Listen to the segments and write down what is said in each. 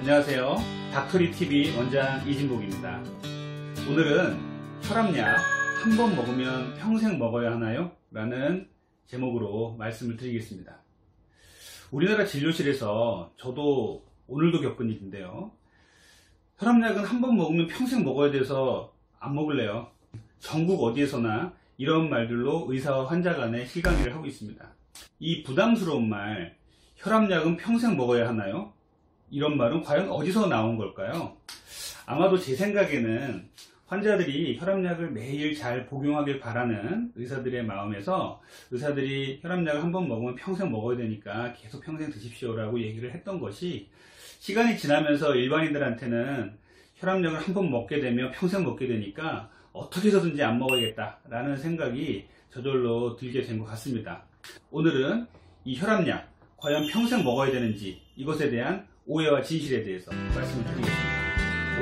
안녕하세요. 닥터리TV 원장 이진복입니다. 오늘은 혈압약 한 번 먹으면 평생 먹어야 하나요? 라는 제목으로 말씀을 드리겠습니다. 우리나라 진료실에서 저도 오늘도 겪은 일인데요. 혈압약은 한 번 먹으면 평생 먹어야 돼서 안 먹을래요. 전국 어디에서나 이런 말들로 의사와 환자 간에 실강의를 하고 있습니다. 이 부담스러운 말, 혈압약은 평생 먹어야 하나요? 이런 말은 과연 어디서 나온 걸까요? 아마도 제 생각에는 환자들이 혈압약을 매일 잘 복용하길 바라는 의사들의 마음에서 의사들이 혈압약을 한 번 먹으면 평생 먹어야 되니까 계속 평생 드십시오 라고 얘기를 했던 것이, 시간이 지나면서 일반인들한테는 혈압약을 한 번 먹게 되면 평생 먹게 되니까 어떻게 해서든지 안 먹어야겠다 라는 생각이 저절로 들게 된 것 같습니다. 오늘은 이 혈압약 과연 평생 먹어야 되는지, 이것에 대한 오해와 진실에 대해서 말씀을 드리겠습니다.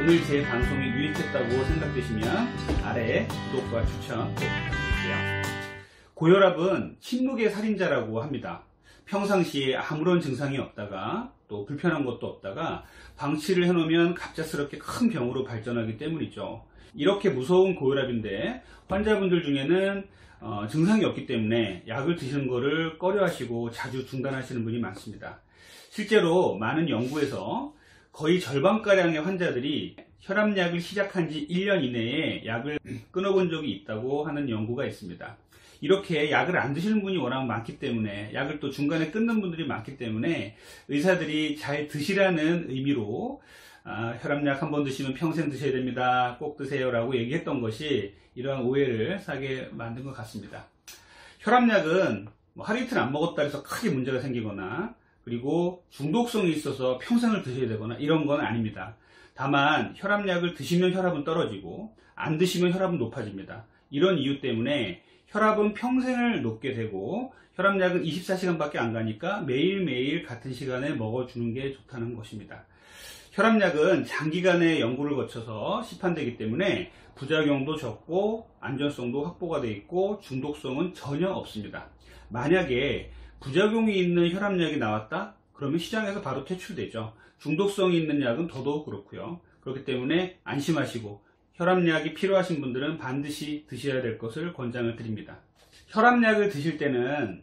오늘 제 방송이 유익했다고 생각되시면 아래에 구독과 추천 꼭 부탁드릴게요. 고혈압은 침묵의 살인자라고 합니다. 평상시에 아무런 증상이 없다가 또 불편한 것도 없다가 방치를 해놓으면 갑작스럽게 큰 병으로 발전하기 때문이죠. 이렇게 무서운 고혈압인데 환자분들 중에는 증상이 없기 때문에 약을 드시는 것을 꺼려 하시고 자주 중단하시는 분이 많습니다. 실제로 많은 연구에서 거의 절반가량의 환자들이 혈압약을 시작한 지 1년 이내에 약을 끊어본 적이 있다고 하는 연구가 있습니다. 이렇게 약을 안 드시는 분이 워낙 많기 때문에, 약을 또 중간에 끊는 분들이 많기 때문에 의사들이 잘 드시라는 의미로 혈압약 한 번 드시면 평생 드셔야 됩니다, 꼭 드세요 라고 얘기했던 것이 이러한 오해를 사게 만든 것 같습니다. 혈압약은 하루 이틀 안 먹었다 해서 크게 문제가 생기거나, 그리고 중독성이 있어서 평생을 드셔야 되거나 이런 건 아닙니다. 다만 혈압약을 드시면 혈압은 떨어지고 안 드시면 혈압은 높아집니다. 이런 이유 때문에 혈압은 평생을 높게 되고 혈압약은 24시간밖에 안 가니까 매일매일 같은 시간에 먹어주는 게 좋다는 것입니다. 혈압약은 장기간의 연구를 거쳐서 시판되기 때문에 부작용도 적고 안전성도 확보가 되어 있고 중독성은 전혀 없습니다. 만약에 부작용이 있는 혈압약이 나왔다? 그러면 시장에서 바로 퇴출되죠. 중독성이 있는 약은 더더욱 그렇고요. 그렇기 때문에 안심하시고 혈압약이 필요하신 분들은 반드시 드셔야 될 것을 권장을 드립니다. 혈압약을 드실 때는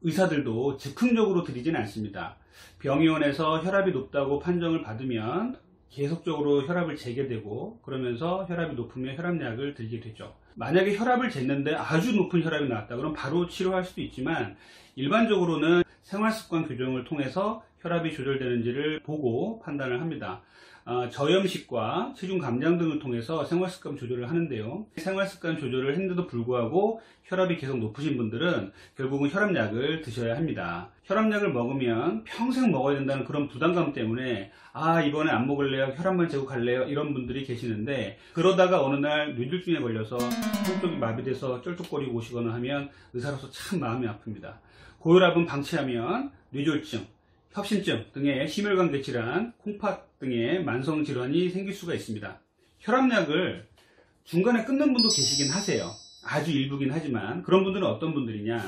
의사들도 즉흥적으로 드리진 않습니다. 병의원에서 혈압이 높다고 판정을 받으면 계속적으로 혈압을 재게 되고, 그러면서 혈압이 높으면 혈압약을 드리게 되죠. 만약에 혈압을 쟀는데 아주 높은 혈압이 나왔다 그럼 바로 치료할 수도 있지만, 일반적으로는 생활습관 교정을 통해서 혈압이 조절되는지를 보고 판단을 합니다. 저염식과 체중 감량 등을 통해서 생활습관 조절을 하는데요. 생활습관 조절을 했는데도 불구하고 혈압이 계속 높으신 분들은 결국은 혈압약을 드셔야 합니다. 혈압약을 먹으면 평생 먹어야 된다는 그런 부담감 때문에 이번에 안 먹을래요, 혈압만 재고 갈래요, 이런 분들이 계시는데, 그러다가 어느 날 뇌졸중에 걸려서 한쪽이 마비돼서 쩔뚝거리고 오시거나 하면 의사로서 참 마음이 아픕니다. 고혈압은 방치하면 뇌졸중, 협심증 등의 심혈관계 질환, 콩팥 등의 만성 질환이 생길 수가 있습니다. 혈압약을 중간에 끊는 분도 계시긴 하세요. 아주 일부긴 하지만. 그런 분들은 어떤 분들이냐,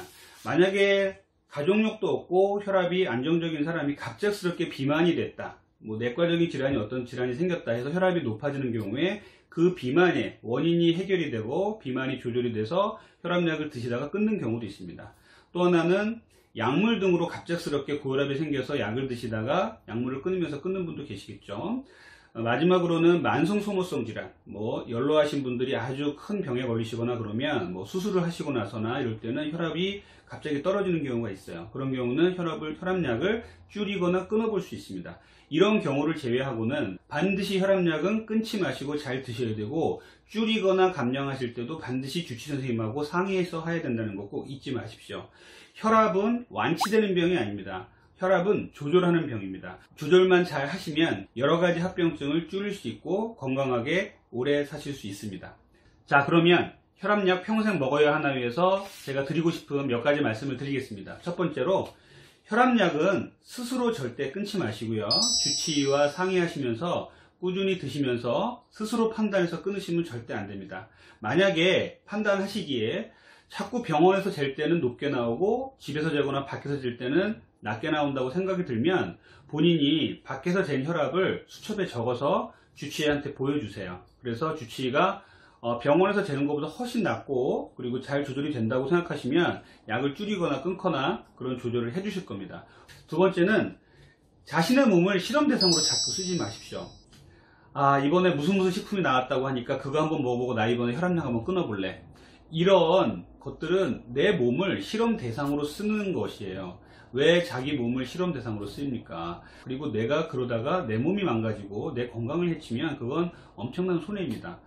만약에 가족력도 없고 혈압이 안정적인 사람이 갑작스럽게 비만이 됐다, 내과적인 질환이 어떤 질환이 생겼다 해서 혈압이 높아지는 경우에 그 비만의 원인이 해결이 되고 비만이 조절이 돼서 혈압약을 드시다가 끊는 경우도 있습니다. 또 하나는 약물 등으로 갑작스럽게 고혈압이 생겨서 약을 드시다가 약물을 끊으면서 끊는 분도 계시겠죠. 마지막으로는 만성 소모성 질환, 연로하신 분들이 아주 큰 병에 걸리시거나 그러면 수술을 하시고 나서나 이럴 때는 혈압이 갑자기 떨어지는 경우가 있어요. 그런 경우는 혈압약을 줄이거나 끊어볼 수 있습니다. 이런 경우를 제외하고는 반드시 혈압약은 끊지 마시고 잘 드셔야 되고, 줄이거나 감량하실 때도 반드시 주치 선생님하고 상의해서 해야 된다는 거 꼭 잊지 마십시오. 혈압은 완치되는 병이 아닙니다. 혈압은 조절하는 병입니다. 조절만 잘 하시면 여러가지 합병증을 줄일 수 있고 건강하게 오래 사실 수 있습니다. 자, 그러면 혈압약 평생 먹어야 하나요에서 제가 드리고 싶은 몇 가지 말씀을 드리겠습니다. 첫 번째로, 혈압약은 스스로 절대 끊지 마시고요. 주치의와 상의하시면서 꾸준히 드시면서 스스로 판단해서 끊으시면 절대 안 됩니다. 만약에 판단하시기에 자꾸 병원에서 잴 때는 높게 나오고 집에서 재거나 밖에서 잴 때는 낮게 나온다고 생각이 들면 본인이 밖에서 잰 혈압을 수첩에 적어서 주치의한테 보여주세요. 그래서 주치의가 병원에서 재는 것보다 훨씬 낫고 그리고 잘 조절이 된다고 생각하시면 약을 줄이거나 끊거나 그런 조절을 해 주실 겁니다. 두 번째는 자신의 몸을 실험 대상으로 자꾸 쓰지 마십시오. 이번에 무슨 식품이 나왔다고 하니까 그거 한번 먹어보고 나 이번에 혈압약 한번 끊어볼래. 이런 것들은 내 몸을 실험 대상으로 쓰는 것이에요. 왜 자기 몸을 실험 대상으로 쓰입니까? 그리고 내가 그러다가 내 몸이 망가지고 내 건강을 해치면 그건 엄청난 손해입니다.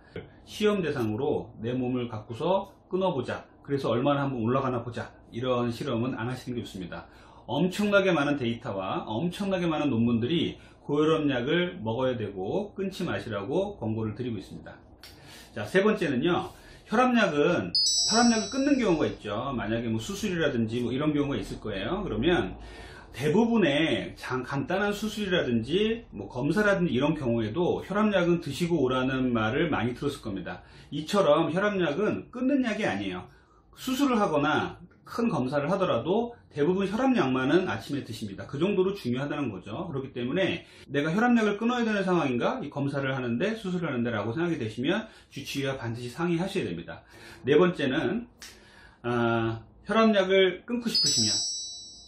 시험 대상으로 내 몸을 갖고서 끊어보자. 그래서 얼마나 한번 올라가나 보자. 이런 실험은 안 하시는 게 좋습니다. 엄청나게 많은 데이터와 엄청나게 많은 논문들이 고혈압약을 먹어야 되고 끊지 마시라고 권고를 드리고 있습니다. 자, 세 번째는요. 혈압약을 끊는 경우가 있죠. 만약에 뭐 수술이라든지 뭐 이런 경우가 있을 거예요. 그러면 대부분의 간단한 수술이라든지 뭐 검사라든지 이런 경우에도 혈압약은 드시고 오라는 말을 많이 들었을 겁니다. 이처럼 혈압약은 끊는 약이 아니에요. 수술을 하거나 큰 검사를 하더라도 대부분 혈압약만은 아침에 드십니다. 그 정도로 중요하다는 거죠. 그렇기 때문에 내가 혈압약을 끊어야 되는 상황인가? 이 검사를 하는데 수술을 하는데 라고 생각이 되시면 주치의와 반드시 상의하셔야 됩니다. 네 번째는 혈압약을 끊고 싶으시면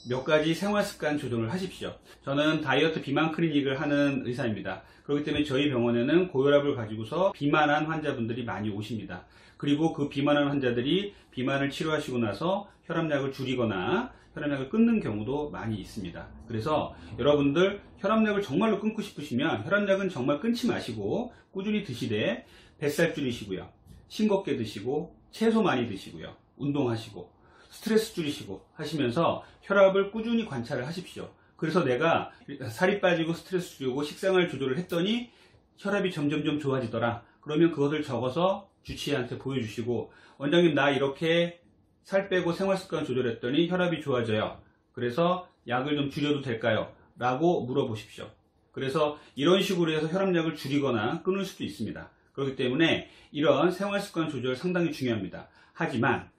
몇 가지 생활습관 조정을 하십시오. 저는 다이어트 비만 클리닉을 하는 의사입니다. 그렇기 때문에 저희 병원에는 고혈압을 가지고서 비만한 환자분들이 많이 오십니다. 그리고 그 비만한 환자들이 비만을 치료하시고 나서 혈압약을 줄이거나 혈압약을 끊는 경우도 많이 있습니다. 그래서 여러분들 혈압약을 정말로 끊고 싶으시면 혈압약은 정말 끊지 마시고 꾸준히 드시되 뱃살 줄이시고요. 싱겁게 드시고 채소 많이 드시고요. 운동하시고 스트레스 줄이시고 하시면서 혈압을 꾸준히 관찰을 하십시오. 그래서 내가 살이 빠지고 스트레스 줄이고 식생활 조절을 했더니 혈압이 점점점 좋아지더라. 그러면 그것을 적어서 주치의한테 보여주시고 원장님 나 이렇게 살 빼고 생활습관 조절했더니 혈압이 좋아져요. 그래서 약을 좀 줄여도 될까요? 라고 물어보십시오. 그래서 이런 식으로 해서 혈압약을 줄이거나 끊을 수도 있습니다. 그렇기 때문에 이런 생활습관 조절 상당히 중요합니다. 하지만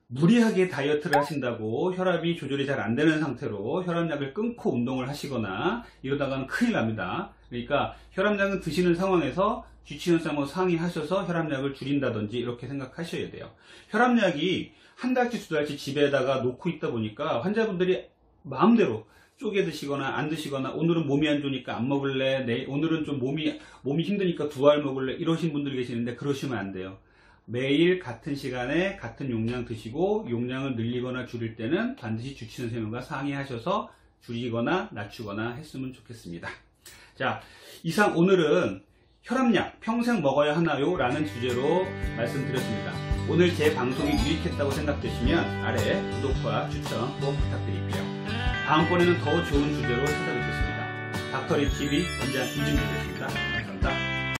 무리하게 다이어트를 하신다고 혈압이 조절이 잘 안 되는 상태로 혈압약을 끊고 운동을 하시거나 이러다가는 큰일 납니다. 그러니까 혈압약은 드시는 상황에서 주치의와 상의하셔서 혈압약을 줄인다든지 이렇게 생각하셔야 돼요. 혈압약이 한 달치 두 달치 집에다가 놓고 있다 보니까 환자분들이 마음대로 쪼개 드시거나 안 드시거나 오늘은 몸이 안 좋으니까 안 먹을래, 오늘은 좀 몸이 힘드니까 두 알 먹을래 이러신 분들이 계시는데 그러시면 안 돼요. 매일 같은 시간에 같은 용량 드시고 용량을 늘리거나 줄일 때는 반드시 주치의 선생님과 상의하셔서 줄이거나 낮추거나 했으면 좋겠습니다. 자, 이상 오늘은 혈압약 평생 먹어야 하나요? 라는 주제로 말씀드렸습니다. 오늘 제 방송이 유익했다고 생각되시면 아래 구독과 추천 꼭 부탁드릴게요. 다음번에는 더 좋은 주제로 찾아뵙겠습니다. 닥터리TV 원장 이준규였습니다.